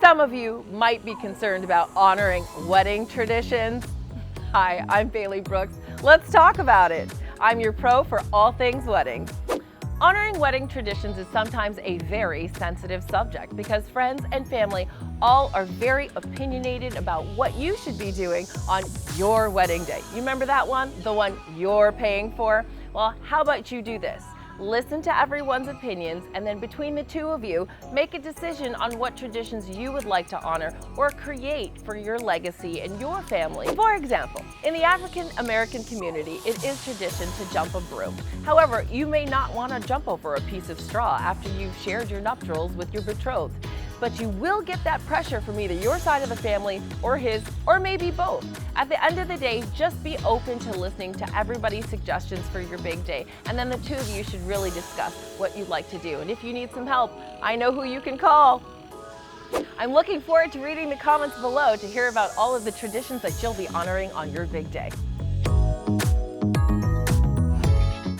Some of you might be concerned about honoring wedding traditions. Hi, I'm Bailey Brooks. Let's talk about it. I'm your pro for all things weddings. Honoring wedding traditions is sometimes a very sensitive subject because friends and family all are very opinionated about what you should be doing on your wedding day. You remember that one? The one you're paying for? Well, how about you do this? Listen to everyone's opinions, and then between the two of you, make a decision on what traditions you would like to honor or create for your legacy and your family. For example, in the African American community, it is tradition to jump a broom. However, you may not want to jump over a piece of straw after you've shared your nuptials with your betrothed. But you will get that pressure from either your side of the family or his, or maybe both. At the end of the day, just be open to listening to everybody's suggestions for your big day, and then the two of you should really discuss what you'd like to do. And if you need some help, I know who you can call. I'm looking forward to reading the comments below to hear about all of the traditions that you'll be honoring on your big day.